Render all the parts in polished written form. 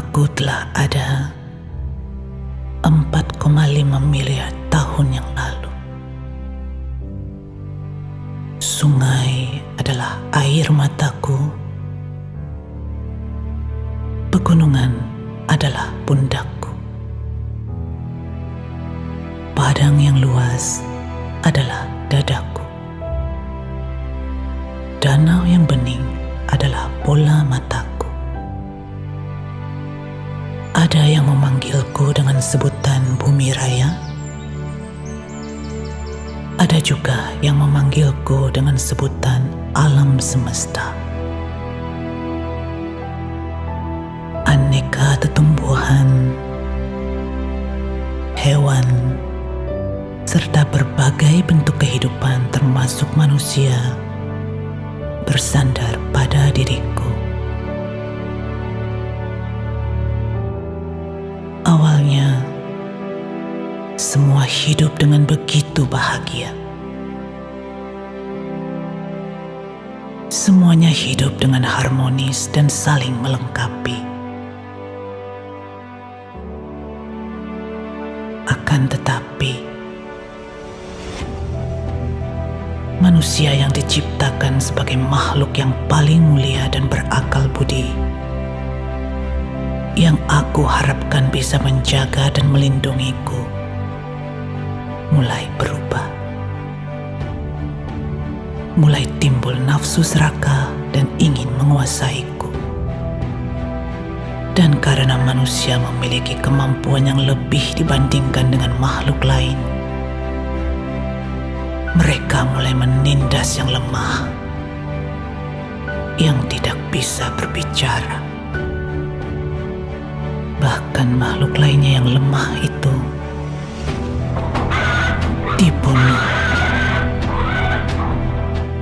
Aku telah ada 4,5 miliar tahun yang lalu. Sungai adalah air mataku. Pegunungan adalah pundakku. Padang yang luas adalah dadaku. Danau yang bening adalah bola mataku. Ada yang memanggilku dengan sebutan bumi raya. Ada juga yang memanggilku dengan sebutan alam semesta. Aneka tetumbuhan, hewan, serta berbagai bentuk kehidupan termasuk manusia bersandar pada diriku. Awalnya, semua hidup dengan begitu bahagia. Semuanya hidup dengan harmonis dan saling melengkapi. Akan tetapi, manusia yang diciptakan sebagai makhluk yang paling mulia dan berakal budi, yang aku harapkan bisa menjaga dan melindungiku, mulai berubah. Mulai timbul nafsu serakah dan ingin menguasaiku. Dan karena manusia memiliki kemampuan yang lebih dibandingkan dengan makhluk lain, mereka mulai menindas yang lemah, yang tidak bisa berbicara. Bahkan makhluk lainnya yang lemah itu dibunuh,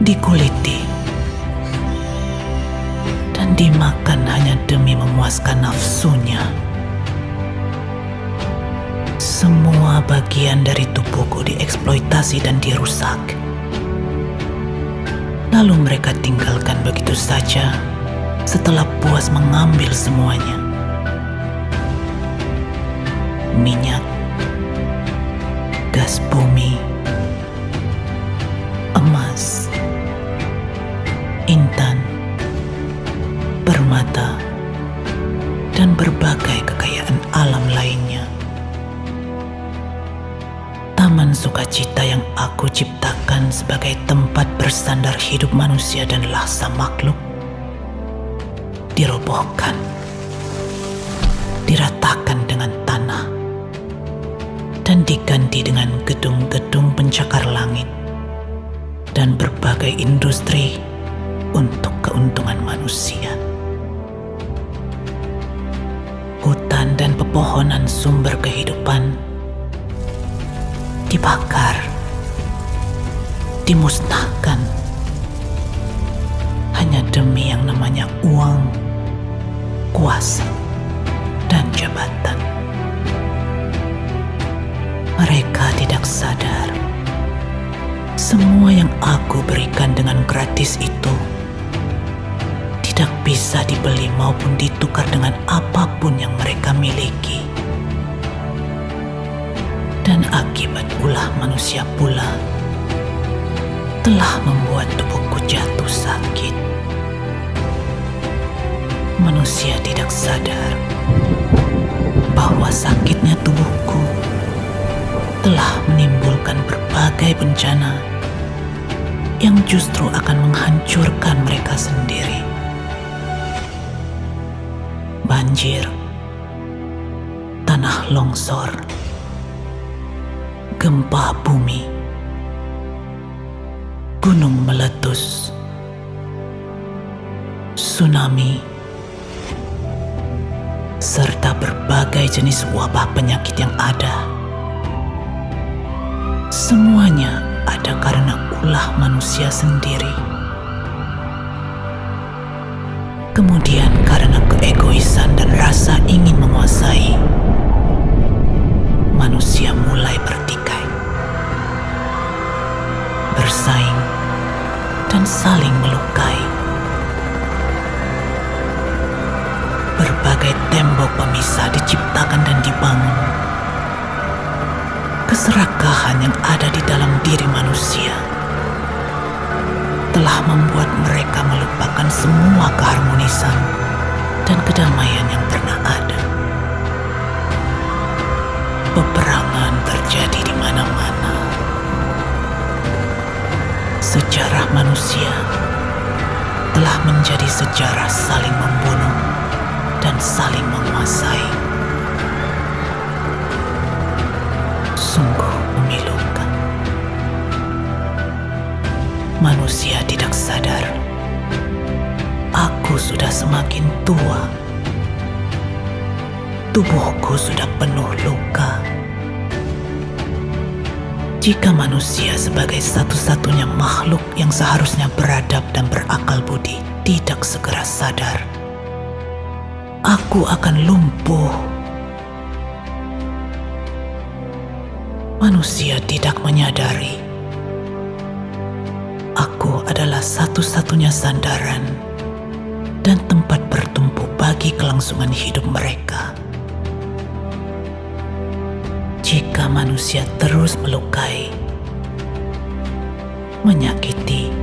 dikuliti, dan dimakan hanya demi memuaskan nafsunya. Semua bagian dari tubuhku dieksploitasi dan dirusak. Lalu mereka tinggalkan begitu saja setelah puas mengambil semuanya. Minyak, gas bumi, emas, intan, permata, dan berbagai kekayaan alam lainnya. Taman sukacita yang aku ciptakan sebagai tempat bersandar hidup manusia dan laksa makhluk dirobohkan, diratakan dengan tanah, dan diganti dengan gedung-gedung pencakar langit dan berbagai industri untuk keuntungan manusia. Hutan dan pepohonan sumber kehidupan dibakar, dimusnahkan, hanya demi yang namanya uang, kuasa, dan jabatan. Mereka tidak sadar, semua yang aku berikan dengan gratis itu tidak bisa dibeli maupun ditukar dengan apapun yang mereka miliki. Dan akibat ulah manusia pula telah membuat tubuhku jatuh sakit. Manusia tidak sadar bahwa sakitnya tubuhku telah menimbulkan berbagai bencana yang justru akan menghancurkan mereka sendiri. Banjir, tanah longsor, gempa bumi, gunung meletus, tsunami, serta berbagai jenis wabah penyakit yang ada. Semuanya ada karena ulah manusia sendiri. Kemudian karena keegoisan dan rasa ingin menguasai, manusia mulai bertikai, bersaing, dan saling melukai. Berbagai sebagai tembok pemisah diciptakan dan dibangun. Keserakahan yang ada di dalam diri manusia telah membuat mereka melupakan semua keharmonisan dan kedamaian yang pernah ada. Peperangan terjadi di mana-mana. Sejarah manusia telah menjadi sejarah saling membunuh dan saling menguasai. Sungguh memilukan. Manusia tidak sadar, aku sudah semakin tua. Tubuhku sudah penuh luka. Jika manusia sebagai satu-satunya makhluk yang seharusnya beradab dan berakal budi tidak segera sadar, aku akan lumpuh. Manusia tidak menyadari aku adalah satu-satunya sandaran dan tempat bertumpu bagi kelangsungan hidup mereka. Jika manusia terus melukai, menyakiti,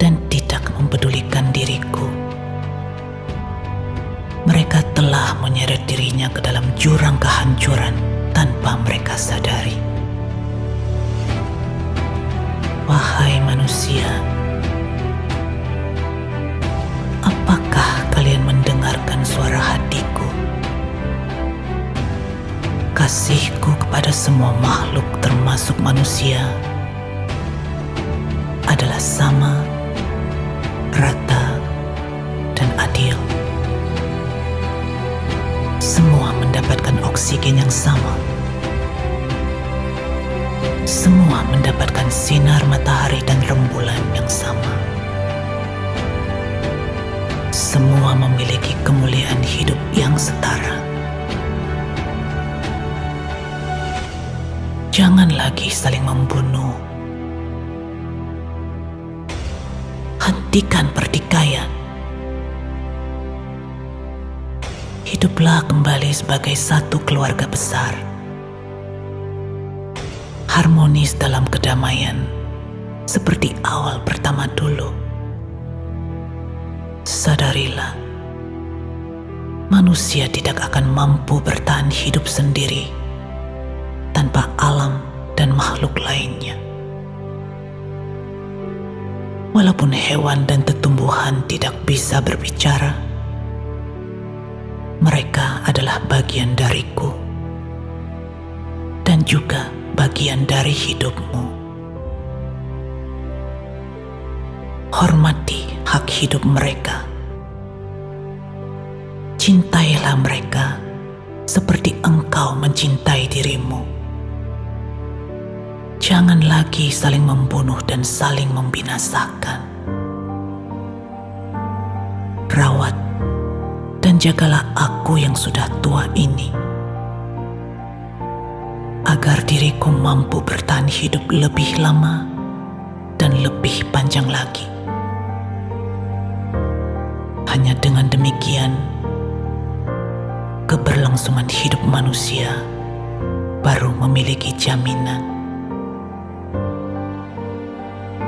dan tidak mempedulikan diriku, mereka telah menyeret dirinya ke dalam jurang kehancuran tanpa mereka sadari. Wahai manusia, apakah kalian mendengarkan suara hatiku? Kasihku kepada semua makhluk termasuk manusia adalah sama, rata, dan adil. Semua mendapatkan oksigen yang sama. Semua mendapatkan sinar matahari dan rembulan yang sama. Semua memiliki kemuliaan hidup yang setara. Jangan lagi saling membunuh. Hentikan pertikaian. Hiduplah kembali sebagai satu keluarga besar. Harmonis dalam kedamaian, seperti awal pertama dulu. Sadarilah, manusia tidak akan mampu bertahan hidup sendiri tanpa alam dan makhluk lainnya. Walaupun hewan dan tumbuhan tidak bisa berbicara, mereka adalah bagian dariku dan juga bagian dari hidupmu. Hormati hak hidup mereka. Cintailah mereka seperti engkau mencintai dirimu. Jangan lagi saling membunuh dan saling membinasakan. Rawat dan jagalah aku yang sudah tua ini, agar diriku mampu bertahan hidup lebih lama dan lebih panjang lagi. Hanya dengan demikian, keberlangsungan hidup manusia baru memiliki jaminan.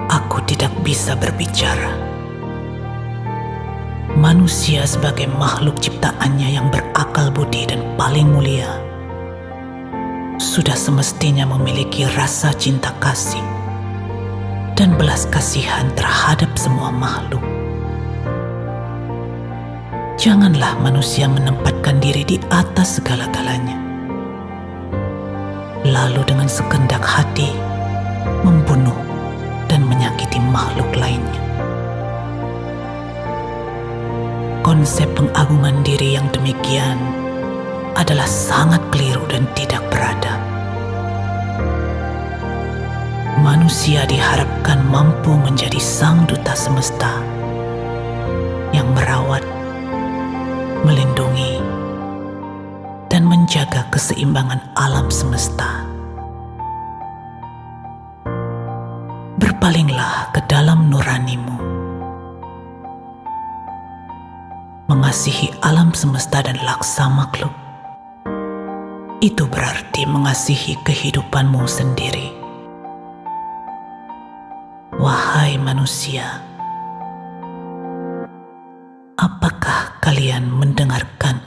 Aku tidak bisa berbicara. Manusia sebagai makhluk ciptaannya yang berakal budi dan paling mulia sudah semestinya memiliki rasa cinta kasih dan belas kasihan terhadap semua makhluk. Janganlah manusia menempatkan diri di atas segala-galanya, lalu dengan sekendak hati membunuh dan menyakiti makhluk lainnya. Konsep pengagungan diri yang demikian adalah sangat keliru dan tidak beradab. Manusia diharapkan mampu menjadi sang duta semesta yang merawat, melindungi, dan menjaga keseimbangan alam semesta. Berpalinglah ke dalam nuranimu. mengasihi alam semesta dan laksa makhluk, itu berarti mengasihi kehidupanmu sendiri. Wahai manusia, apakah kalian mendengarkan